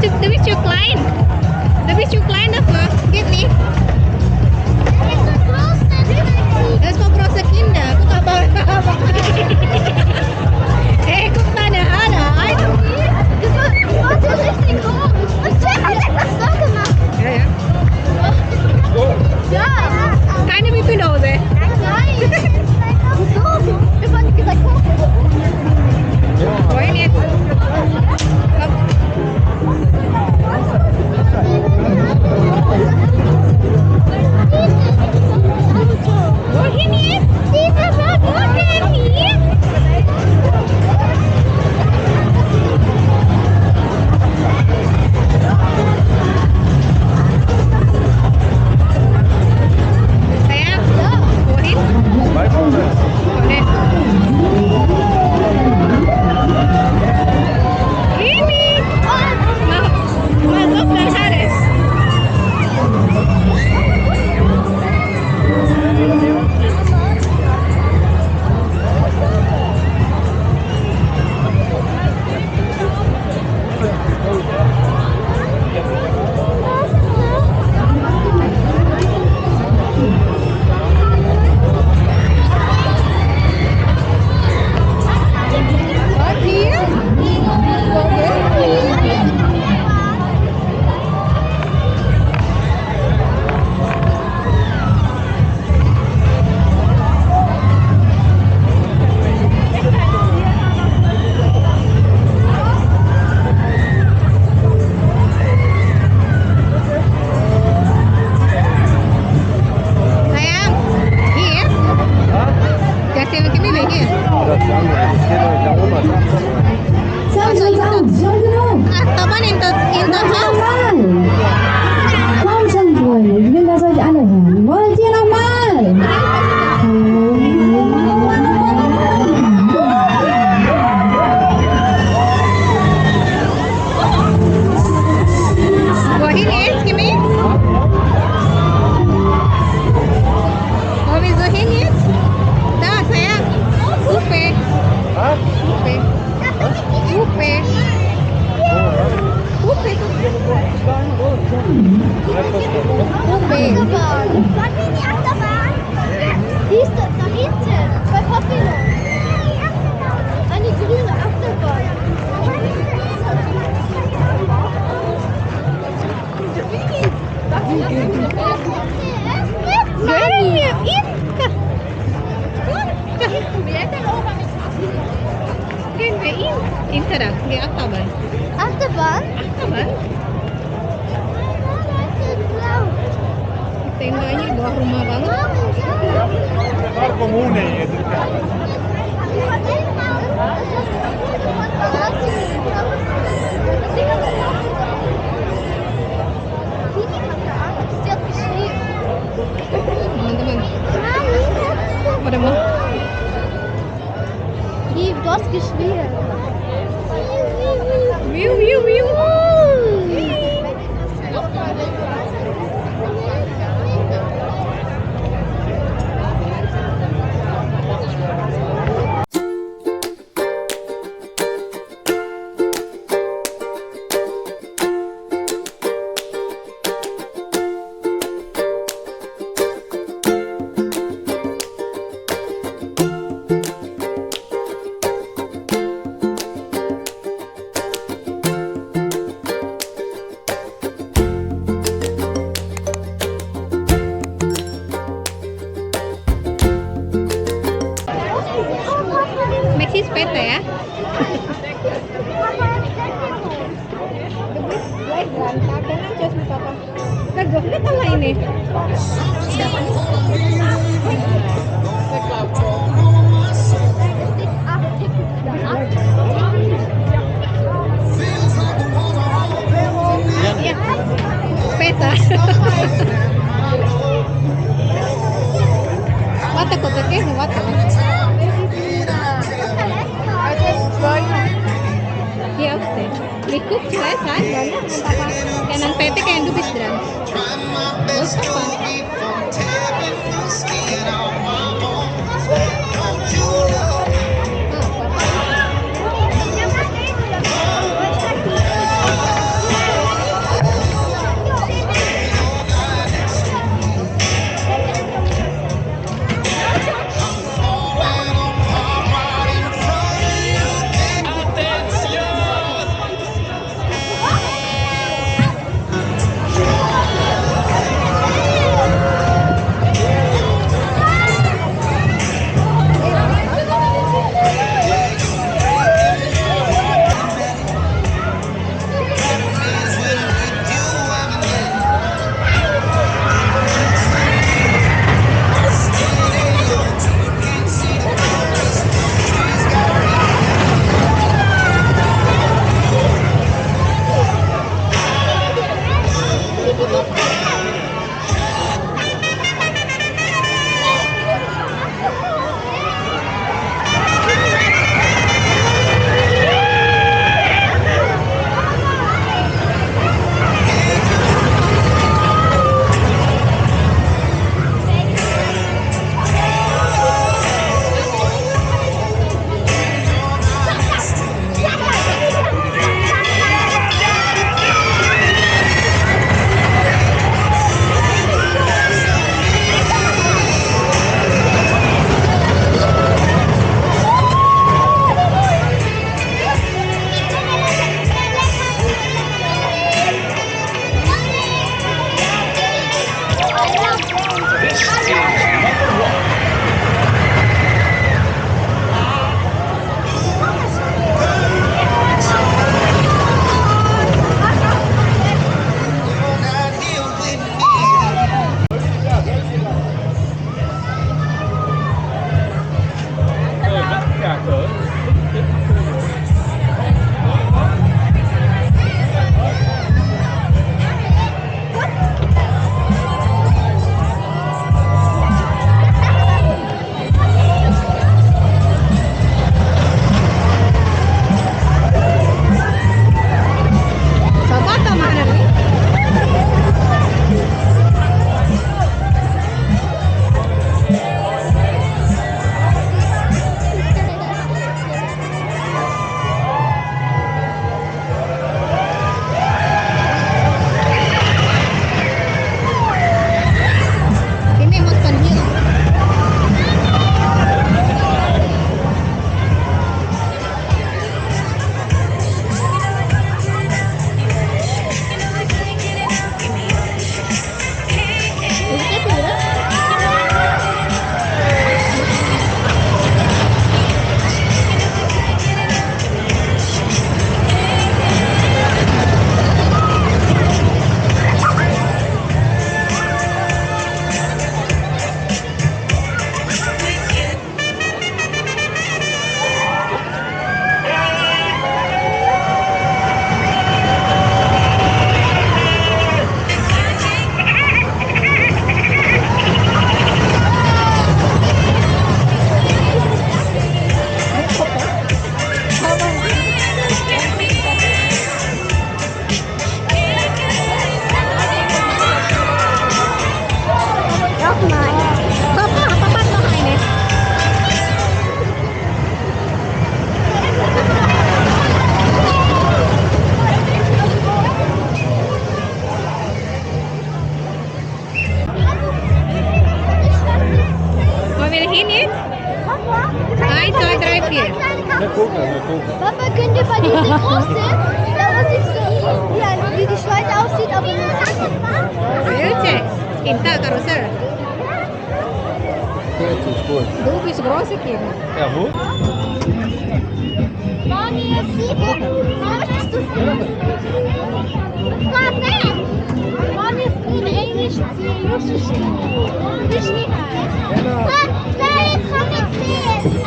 Du bist zu klein. Du bist zu klein dafür. Geht nicht. Das ist für große Kinder. Guck aber. Hey, guck deine Haare. Das war richtig komisch. Und Tim hat etwas so gemacht. Ja, ja. Ja. Keine Pipi-Nose. Nein. So. Wir wollten gesagt, guck. Wohin jetzt? Komm. Wohin jetzt? Wohin? Sayang, wohin? Boleh. Ini. Masuk dan Haris. Sayang, hier? Der sini kami lagi. Taman into house. Komm schon, Freunde, ich will, dass euch alle hören. Wollt ihr nochmal? Wohin jetzt, Kimi? Wo willst du hin jetzt? Da, sayang. Upe. Upe. Upe. Upe. Upe. Achterbahn. Wollen wir in die Achterbahn? Die ist da hinten. Bei Papillon. Eine grüne Achterbahn. Gehen wir in. Gehen wir in. Intera, di Achterbahn. Achterbahn? Achterbahn? Tendanya di bawah rumah banget. Bar comune itu kan. Teman-teman, pada mau Du hast geschrien. wiu wiu wiu. Maxi sepeda ya. Lihat lah ini. Iya, sepeda. Warte, kok kayaknya warte. Iya, oke. Ikut saya banyak apa kanan PT kayak yang dubis dan. Terus apa? gucken. Papa, könnt ihr bei dieser große, da wo sich so wie die Schweiz aussieht, aber nur Wielce, Kinta, Karussell. Jetzt ist gut. Du bist große Kind. Ja, wo? Mami, möchtest du Mami ist in Englisch, Russisch. Nein, komm jetzt sehen.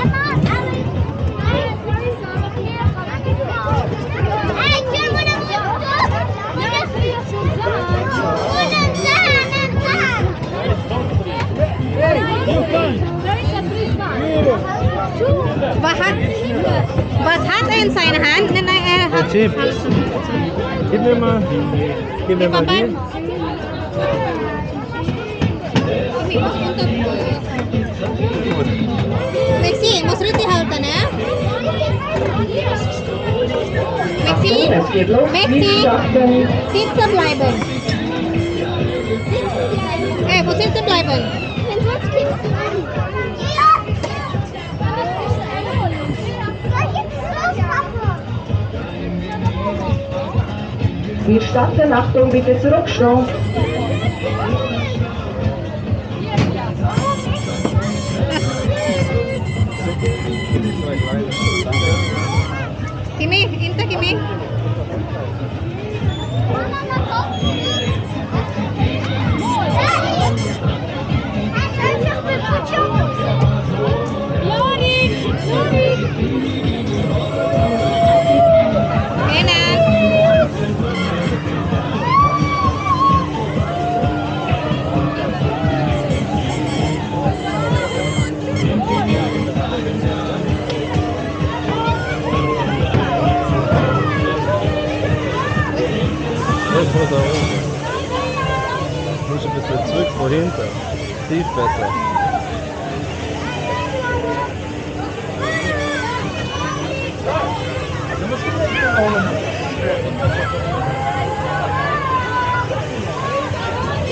Hey, gel bana Was hat er in seiner Hand? Nein, er Der hat Chip. Gib mir mal. Gib mir mal Papa. die. Maxi, muss richtig halten, ne? Maxi, Es geht los. Maxi, Nicht Achtung. sitzen bleiben. Wo sitzen bleiben? Denn sonst kriegst du an. Wir starten. Achtung, bitte zurückstehen. Kimi, Inta Kimi. Enak. Jetzt muss er oben. Muss ein bisschen zurück vor hinten. Tief besser.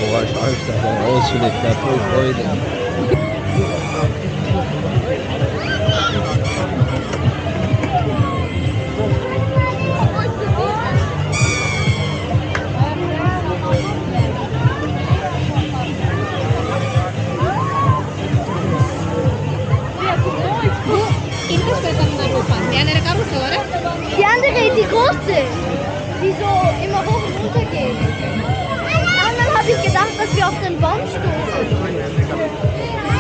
Boah, ich Angst, dass er ausschlägt. Der hat voll Freude. Inta suka sama Rupa. Die andere Karussell, oder? Die andere, die große, die so immer hoch und runter geht. Und dann habe ich gedacht, dass wir auf den Baum stoßen,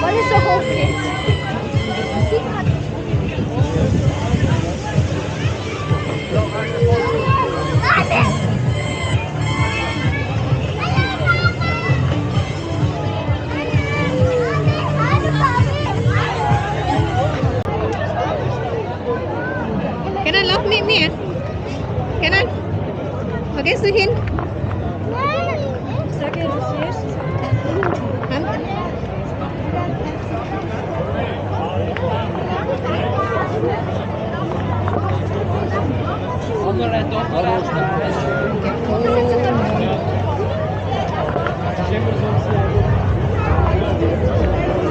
weil es so hoch geht. Kenan, lauf mit mir. Kenan, wo gehst du hin? Sag ihr das erst? Hm?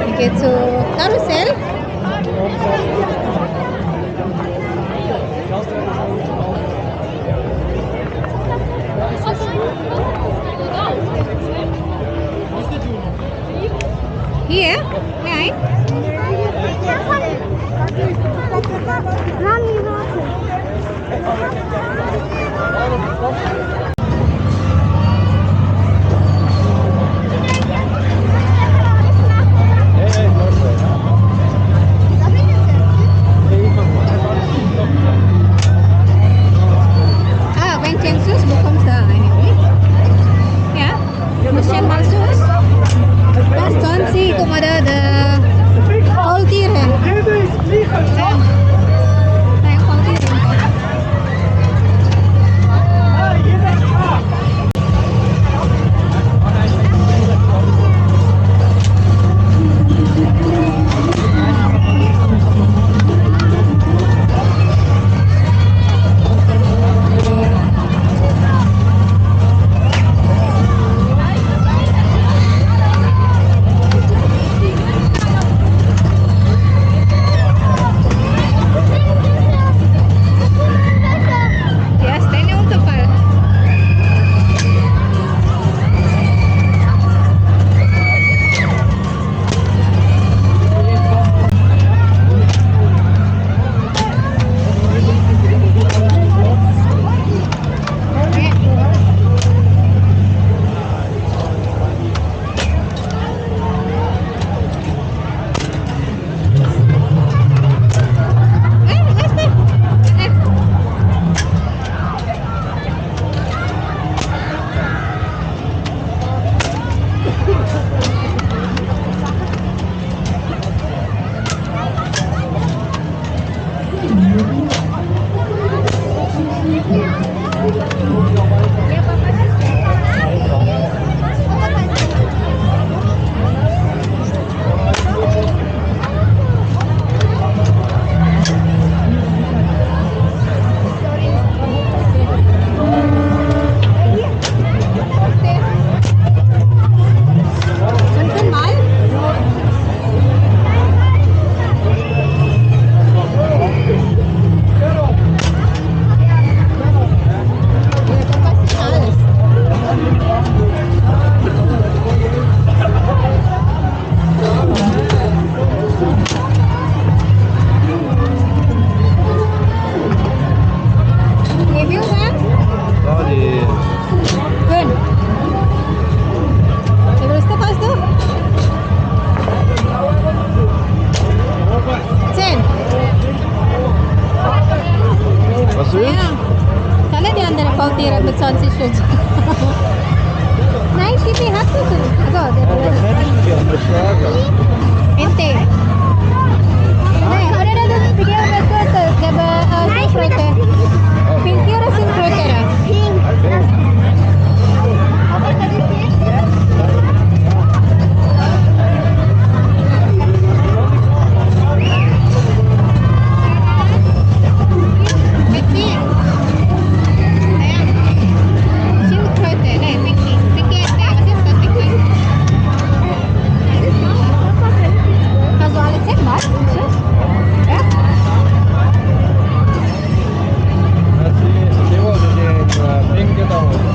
Ich gehe zu Karussell. Hier? Nein? Mami, warte. Hey, hey, Marcel. Hey, mach mal. Wenn Census bekommst du eine Blick. Ja? Muss yan balsus. Pas sonsi kung ada Faultieren. Sayang Faultieren. Nein, Pipi hast du schon. Also, Was hättest du gern? Musst du sagen. Ente. Nein, oder das bigyan mo ito. Diba, singkrote. Pinky or singkrote ra? Pink. Aber das ist nicht. Pinky. Ayan. Singkrote. Nein, Pinky. Pinky ente. Was ist das, Pinky? Hast du alle 10 Mal? Ja? Die wollte den Ding gedauert.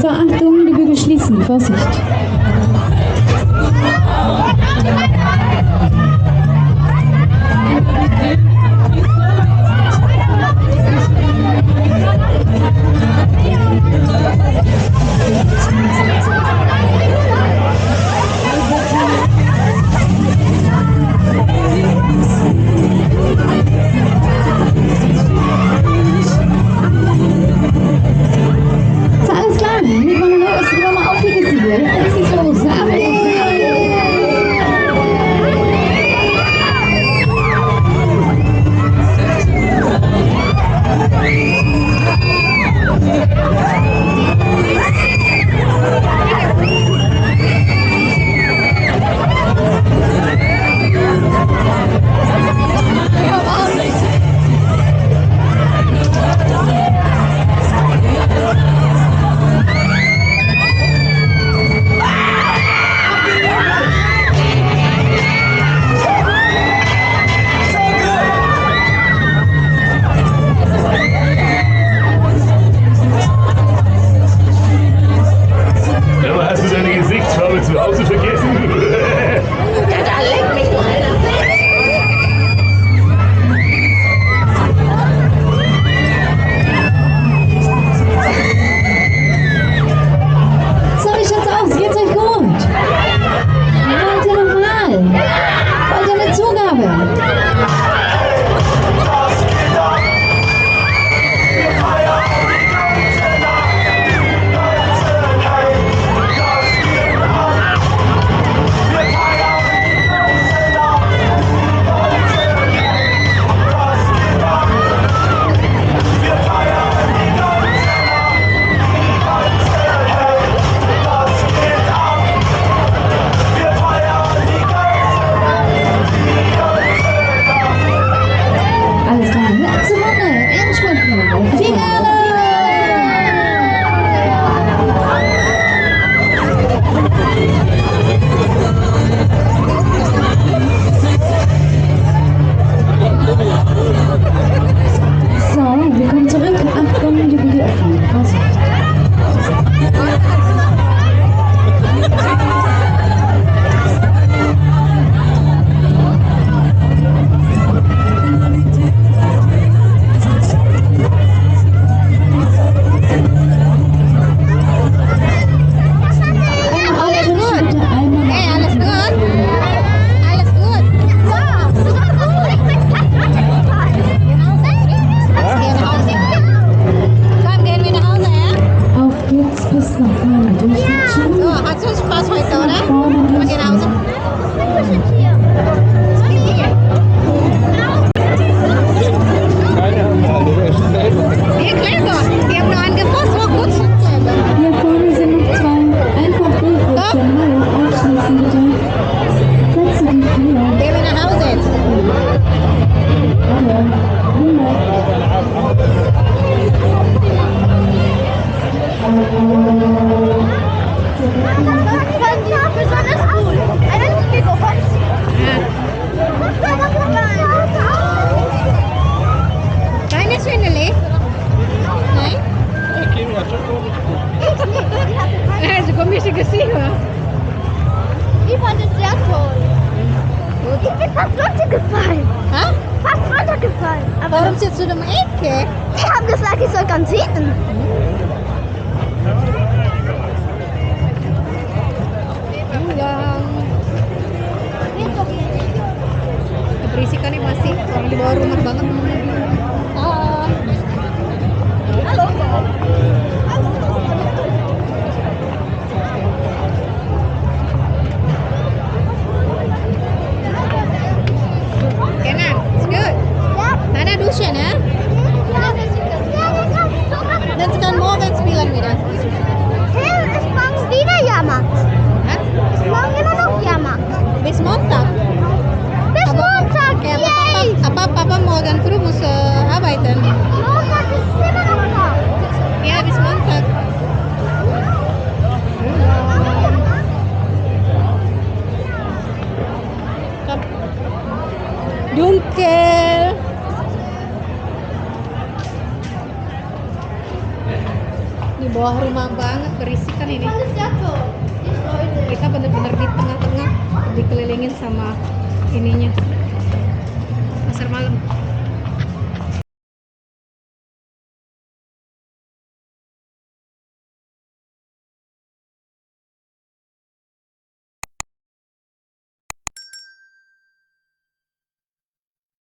So, Achtung, die Bügel schließen. Vorsicht. So, alles klar. Wir wollen nur, dass wir mal aufliegen sind. Jetzt geht's los. Aber hast du deine Gesichtsfarbe zu Hause vergessen? So, wie schaut's aus? Geht's euch gut? Wollt ihr nochmal? Wollt ihr eine Zugabe? Alles klar, letzte Runde. Endspurt. Finale! So, wir kommen zurück. Achtung, die Bügel öffnen. Vorsicht. Alles gut. Bitte einmal Hey, alles gut? Alles gut. Gehen nach Hause. Komm, gehen wir nach Hause, ja? auf geht's bis nach vorne durchrutschen. So, hat so Spaß heute, oder? Vorne Wir gehen nach Hause. Keine haben wir alle, der ist selber. Wir Kleber. Die haben nur angefasst, war gut. Kleber. Hier vorne sind noch zwei. Einfach durchrutschen. Hallo, aufschließen bitte. Setze dich hier. Gehen wir nach Hause jetzt. Hallo. Besonders cool. Einen Lego Box. Keine Schwindeli? Nein? Kimi hat schon gut. Also komische Gesichter. Ich fand es sehr toll. Ich bin fast runtergefallen. Hä? Fast runtergefallen. Aber Warum sitzt du da um die Ecke? die haben gesagt, ich soll ganz hinten. Ja. Berisik kan nih masih orang di bawah rumah banget. Ah. Hallo. Kenan, it's good. Ja. Hana duschen, ya? Ja, das ist Dan sekarang bawah rumah banget, berisik kan ini. Was ist jatuh? Ich wollte. Kita bener-bener di tengah-tengah, dikelilingin sama ininya. Pasar malam.